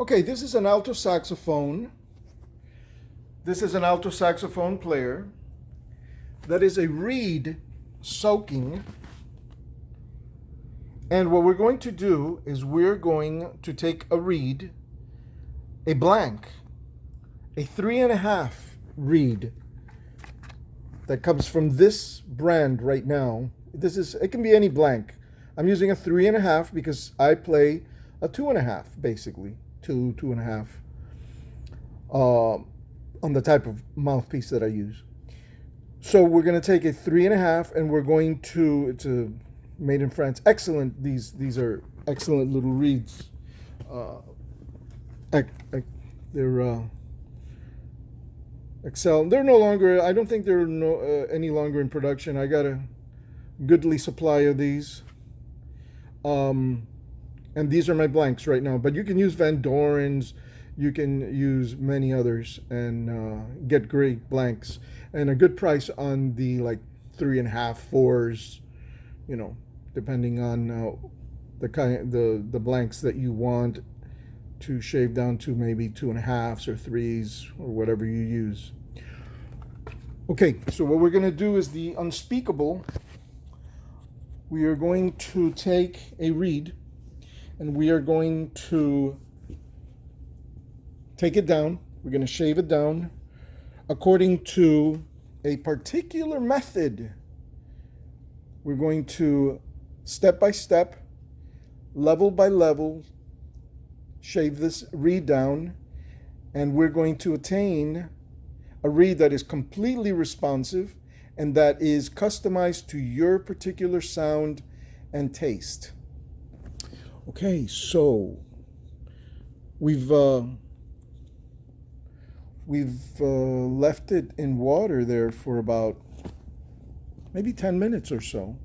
Okay, this is an alto saxophone. This is an alto saxophone player that is a reed soaking. And what we're going to do is we're going to take a reed, a blank, a 3.5 reed that comes from this brand right now. It can be any blank. I'm using a 3.5 because I play a 2.5, basically. 2.5. On the type of mouthpiece that I use. So we're going to take a 3.5 and we're going to, it's a made in France. Excellent. These are excellent little reeds. They're Excel. They're no longer, I don't think they're any longer in production. I got a goodly supply of these. And these are my blanks right now. But you can use Van Doren's. You can use many others and get great blanks and a good price on the like 3.5, 4s, depending on the blanks that you want to shave down to maybe 2.5s or 3s or whatever you use. Okay, so what we're going to do is the unspeakable. We are going to take a reed and we are going to take it down. We're going to shave it down according to a particular method. We're going to step by step, level by level, shave this reed down, and we're going to attain a reed that is completely responsive and that is customized to your particular sound and taste. Okay, so we've left it in water there for about maybe 10 minutes or so.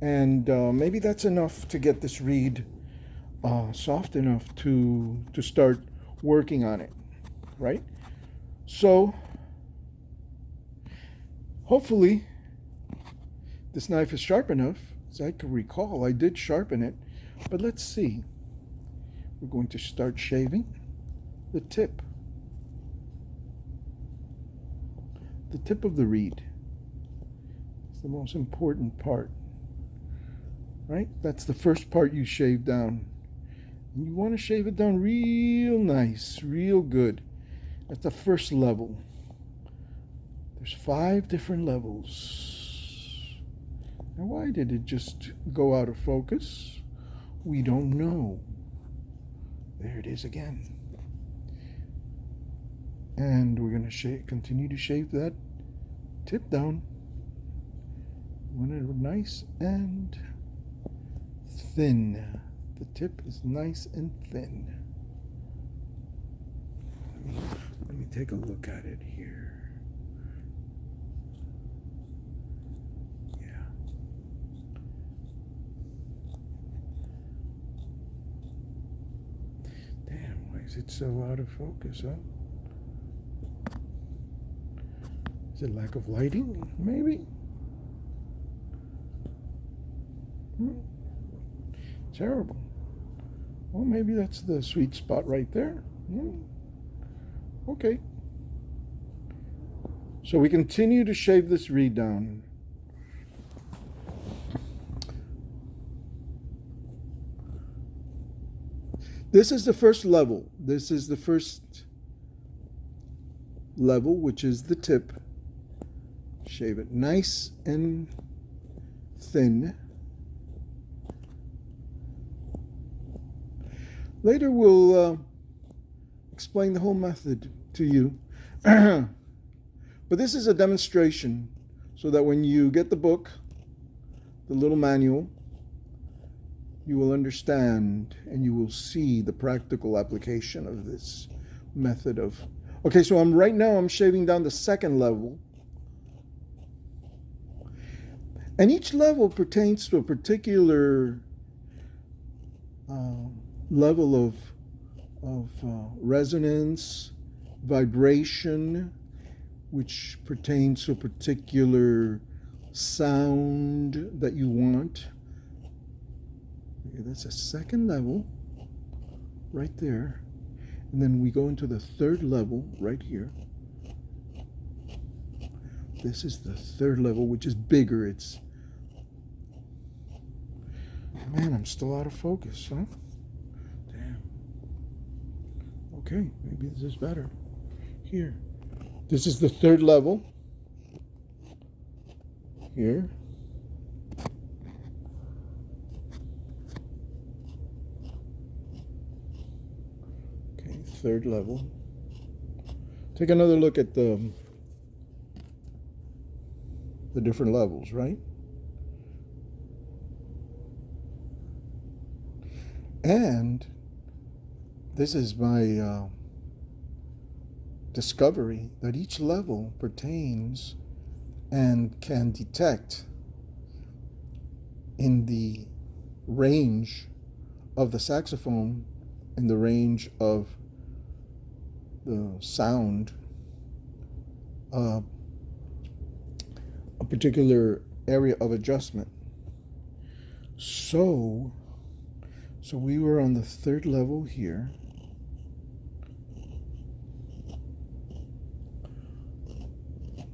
And maybe that's enough to get this reed soft enough to start working on it, right? So hopefully this knife is sharp enough. As I can recall, I did sharpen it, but let's see. We're going to start shaving the tip. The tip of the reed is the most important part, right? That's the first part you shave down. And you want to shave it down real nice, real good. That's the first level. There's 5 different levels. Now, why did it just go out of focus? We don't know. There it is again. And we're going to continue to shave that tip down. We want it nice and thin. The tip is nice and thin. Let me take a look at it here. Yeah. Damn, why is it so out of focus, huh? Is it lack of lighting? Maybe? Terrible. Well, maybe that's the sweet spot right there. Okay. So we continue to shave this reed down. This is the first level. This is the first level, which is the tip. Shave it nice and thin. Later we'll explain the whole method to you. But this is a demonstration so that when you get the book, the little manual, you will understand and you will see the practical application of this method of... Okay, so right now I'm shaving down the second level. And each level pertains to a particular level of resonance, vibration, which pertains to a particular sound that you want. Okay, that's a second level. right there. And then we go into the third level right here. This is the third level, which is bigger. It's, man, I'm still out of focus, huh? Damn. Okay, maybe this is better. Here. This is the third level. Here. Okay, third level. Take another look at the different levels, right? And this is my discovery that each level pertains and can detect in the range of the saxophone, in the range of the sound, a particular area of adjustment. So we were on the third level here.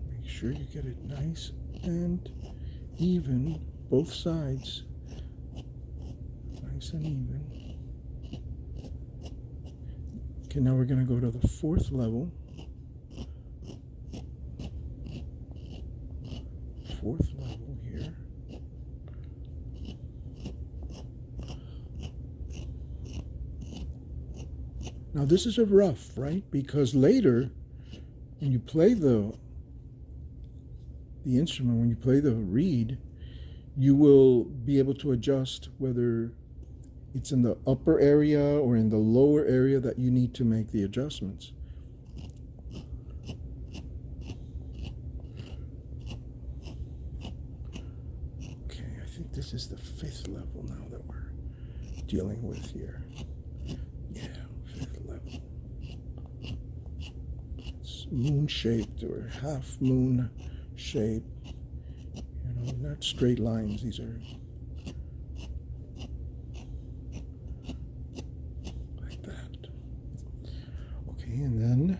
Make sure you get it nice and even, both sides, nice and even. Okay, now we're going to go to the fourth level. Fourth level here. Now this is a rough, right? Because later, when you play the instrument, when you play the reed, you will be able to adjust whether it's in the upper area or in the lower area that you need to make the adjustments. Okay, I think this is the fifth level now that we're dealing with here. Yeah, fifth level. It's moon-shaped or half-moon shape. You know, not straight lines. These are like that. Okay, and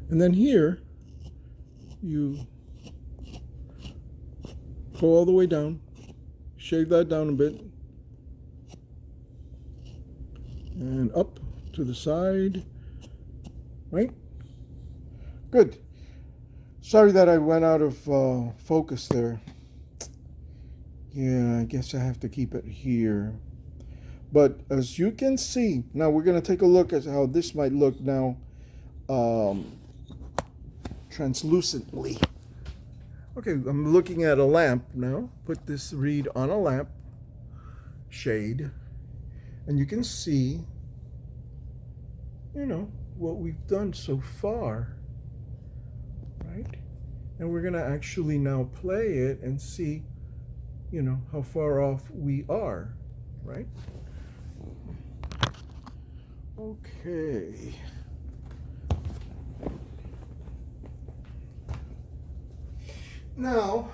then here you go all the way down, shave that down a bit, and up to the side, right? Good. Sorry that I went out of focus there. Yeah, I guess I have to keep it here. But as you can see, now we're going to take a look at how this might look now translucently. Okay, I'm looking at a lamp now. Put this reed on a lamp shade, and you can see, you know, what we've done so far, right? And we're gonna actually now play it and see, you know, how far off we are, right? Okay. Now,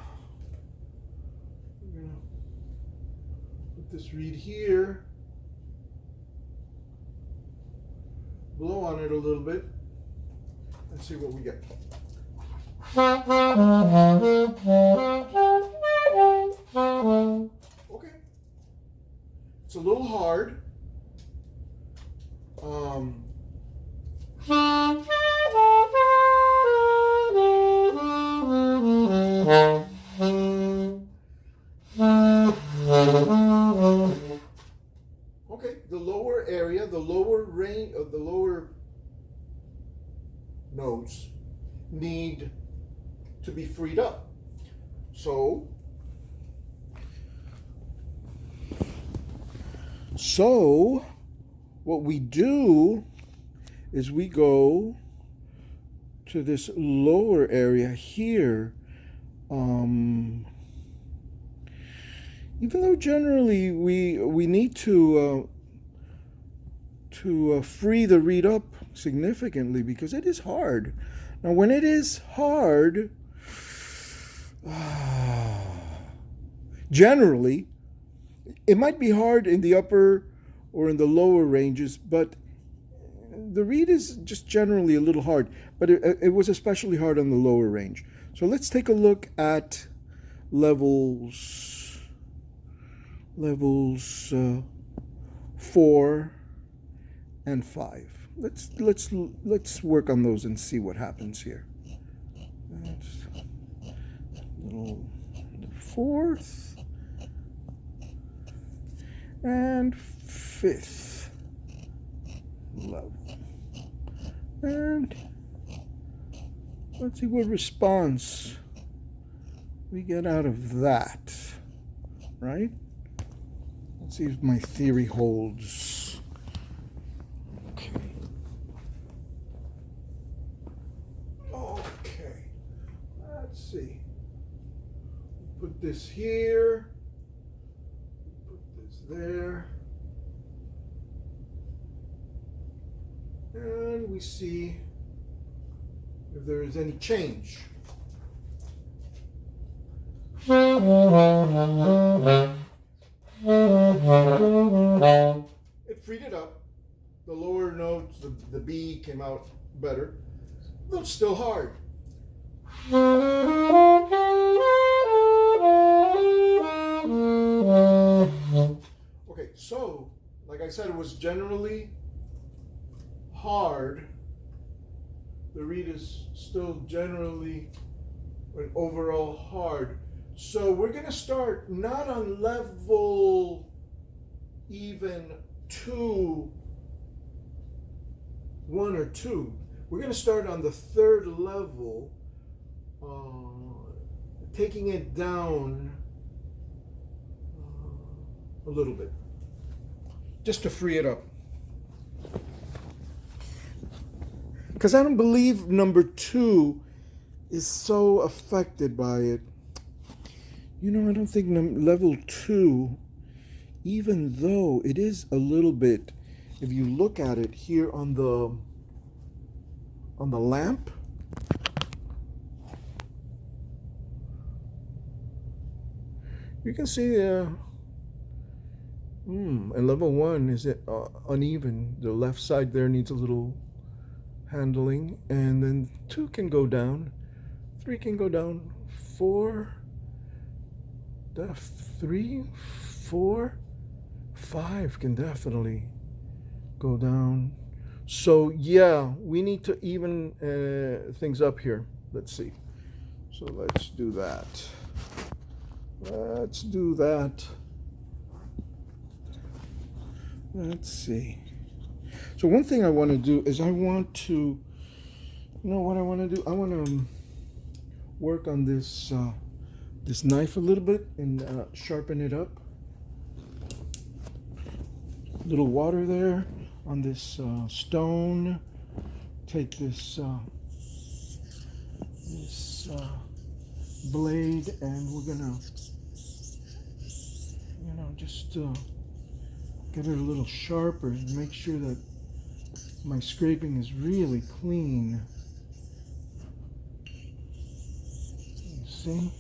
we're gonna put this reed here, blow on it a little bit, and see what we get. Okay. It's a little hard. Okay, the lower area, the lower range of the lower notes need to be freed up. So what we do is we go to this lower area here. Even though generally we need to free the reed up significantly because it is hard. Now when it is hard, generally It might be hard in the upper or in the lower ranges, but the reed is just generally a little hard, but it was especially hard on the lower range. So let's take a look at levels 4 and 5. Let's work on those and see what happens here. That's little fourth and fifth level, and let's see what response we get out of that, right? Let's see if my theory holds. Okay. Okay. Let's see. Put this here. Put this there. And we see if there is any change. It freed it up. The lower notes, the B came out better, though it's still hard. Okay, so like I said, it was generally hard. The reed is still generally an overall hard. So we're going to start not on level even 2, 1 or 2. We're going to start on the third level, taking it down a little bit, just to free it up. Because I don't believe number 2 is so affected by it. You know, I don't think level 2, even though it is a little bit, if you look at it here on the lamp, you can see and level 1 is uneven. The left side there needs a little handling, and then 2 can go down, 3 can go down, 4, 3, 4, 5 can definitely go down. So yeah, we need to even things up here. Let's see. So let's do that. Let's do that. Let's see. So one thing I want to do is I want to, you know what I want to do? I want to work on this this knife a little bit and sharpen it up. A little water there on this stone. Take this blade, and we're gonna, you know, just get it a little sharper and make sure that my scraping is really clean. You see?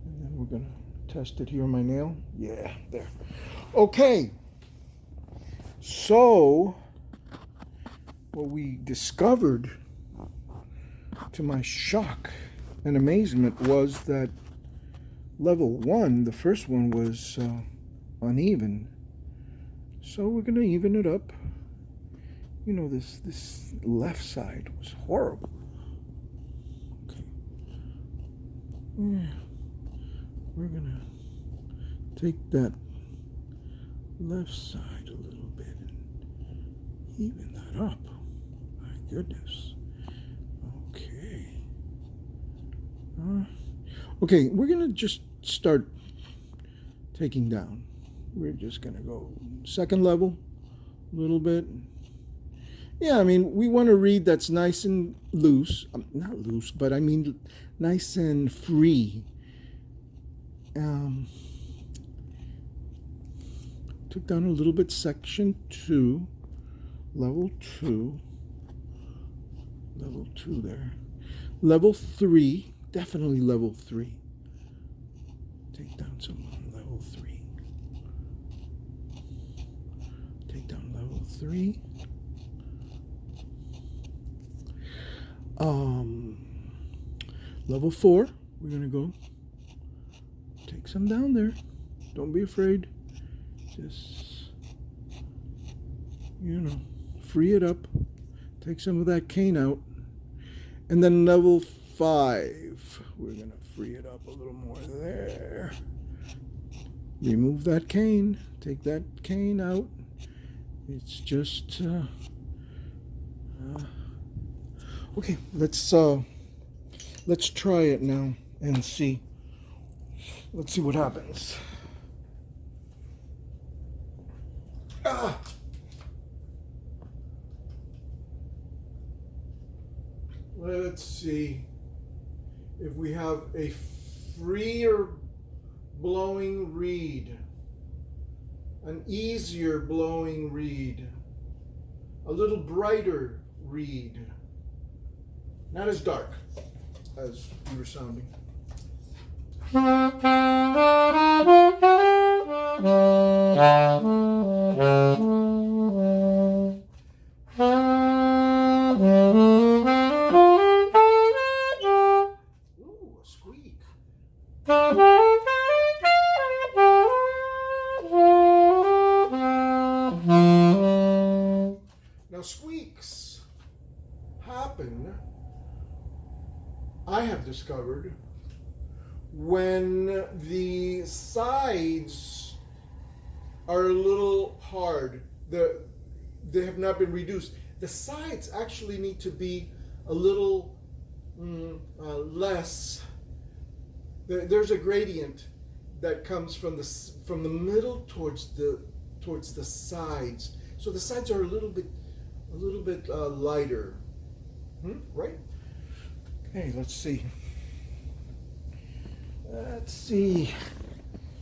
And then we're gonna test it here on my nail. Yeah, there. Okay. So what we discovered, to my shock and amazement, was that level 1, the first one, was uneven. So we're gonna even it up. You know, this left side was horrible. Okay. Yeah. We're gonna take that left side a little bit and even that up. My goodness. Okay. Okay, we're gonna just start taking down. We're just gonna go second level a little bit. Yeah, I mean, we want to read that's nice and loose. Not loose, but I mean nice and free. Took down a little bit section 2, level 2 there. Level 3, definitely level 3. Take down some on level 3. Take down level 3. Level 4, we're gonna go take some down there. Don't be afraid. Just, you know, free it up. Take some of that cane out. And then level 5, we're gonna free it up a little more there. Remove that cane. Take that cane out. It's just okay. Let's try it now and see. Let's see what happens. Ah! Let's see if we have a freer blowing reed, an easier blowing reed, a little brighter reed, not as dark as you were sounding. Ooh, a squeak. Now squeaks happen, I have discovered, when the sides are a little hard. They have not been reduced. The sides actually need to be a little less. There's a gradient that comes from the middle towards the sides. So the sides are a little bit lighter, right? Okay, let's see. Let's see.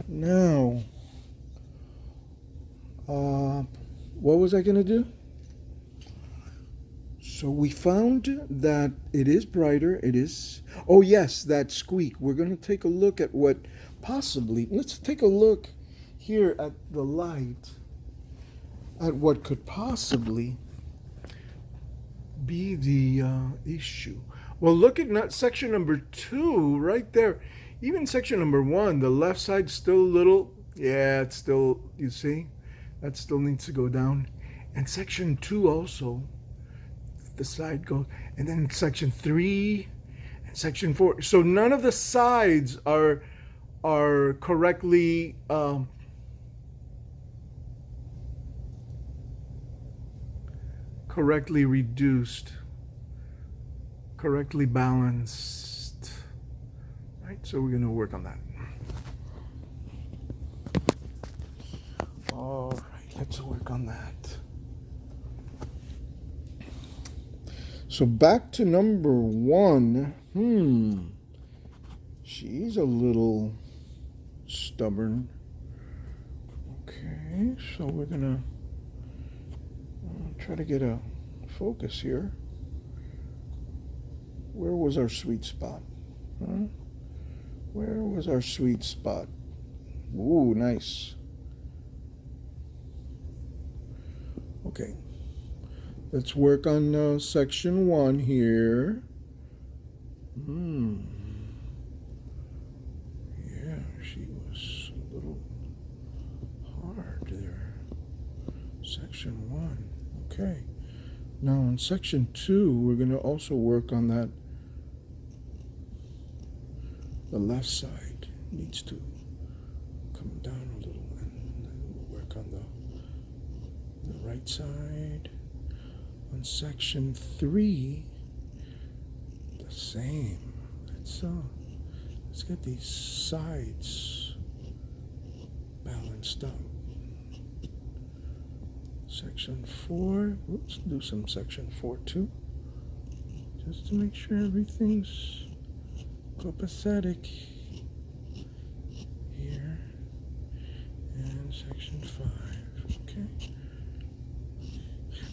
Now, what was I gonna do? So we found that it is brighter. It is. Oh yes, that squeak. We're gonna take a look at what possibly. Let's take a look here at the light. At what could possibly be the issue. Well, look at section number 2 right there. Even section number 1, the left side's still a little, yeah, it's still, you see, that still needs to go down. And section 2 also, the side goes, and then section 3 and section 4. So none of the sides are correctly reduced, correctly balanced, right? So we're going to work on that. All right, let's work on that. So back to number 1. She's a little stubborn. Okay, so we're going to try to get a focus here. Where was our sweet spot? Where was our sweet spot? Ooh, nice. Okay. Let's work on section 1 here. Yeah, she was a little hard there. Section 1. Okay. Now in section 2, we're going to also work on that. The left side needs to come down a little, and then we'll work on the right side. On section 3, the same. Let's get these sides balanced out. Section 4, let's do some section 4 too, just to make sure everything's copacetic here. And section 5, okay.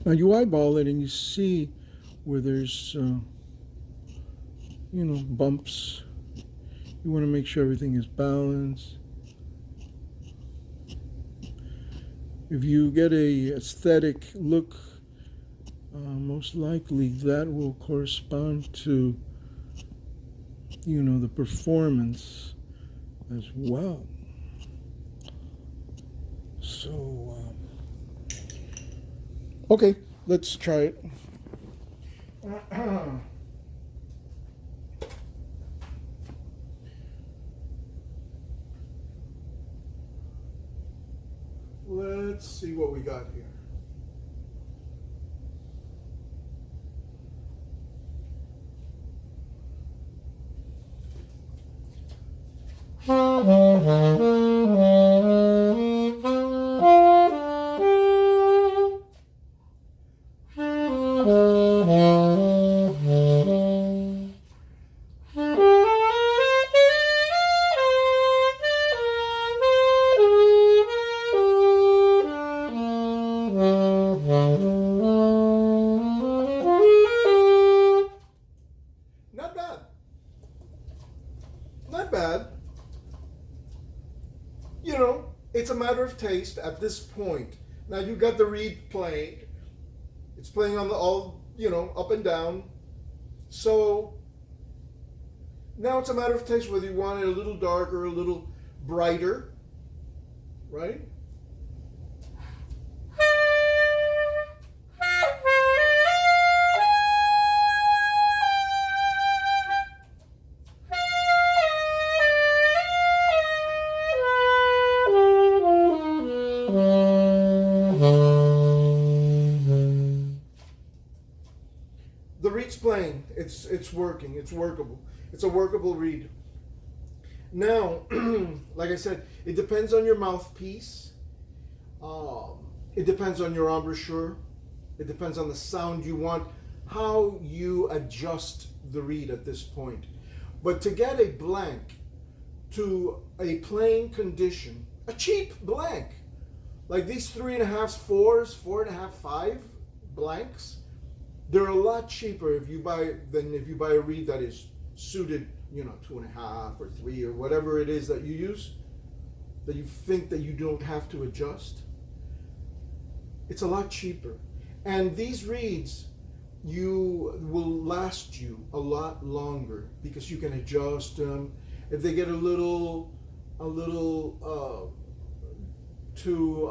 Now you eyeball it and you see where there's, bumps You want to make sure everything is balanced. If you get a aesthetic look, most likely that will correspond to, the performance as well. So, okay, let's try it. Let's see what we got here. Not bad. Not bad. It's a matter of taste at this point. Now you got the reed playing. It's playing on the up and down. So now it's a matter of taste whether you want it a little darker, a little brighter, right? The reed's playing. It's working. It's workable. It's a workable reed. Now, like I said, it depends on your mouthpiece. It depends on your embouchure. It depends on the sound you want, how you adjust the reed at this point. But to get a blank to a playing condition, a cheap blank, like these 3.5s, 4s, 4.5, 5 blanks, they're a lot cheaper than if you buy a reed that is suited, 2.5 or 3 or whatever it is that you use, that you think that you don't have to adjust. It's a lot cheaper. And these reeds will last you a lot longer because you can adjust them. If they get a little too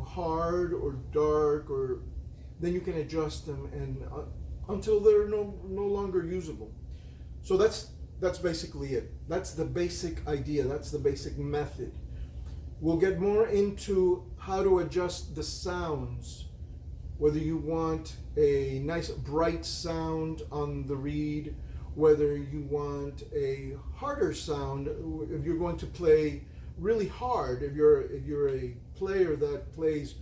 hard or dark, or then you can adjust them and until they're no longer usable. So that's basically it. That's the basic idea. That's the basic method. We'll get more into how to adjust the sounds, whether you want a nice bright sound on the reed, whether you want a harder sound, if you're going to play really hard, if you're a player that plays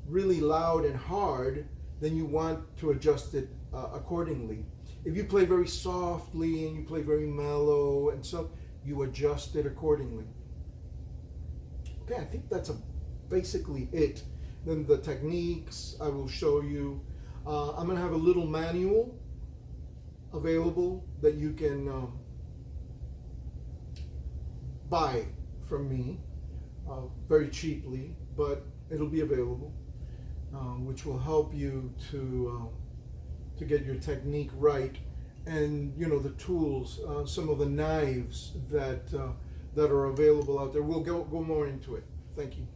really loud and hard, then you want to adjust it accordingly. If you play very softly and you play very mellow and so, you adjust it accordingly. Okay, I think that's basically it. Then the techniques I will show you. I'm going to have a little manual available that you can buy from me very cheaply, but it'll be available, which will help you to get your technique right, and the tools, some of the knives that are available out there. We'll go more into it. Thank you.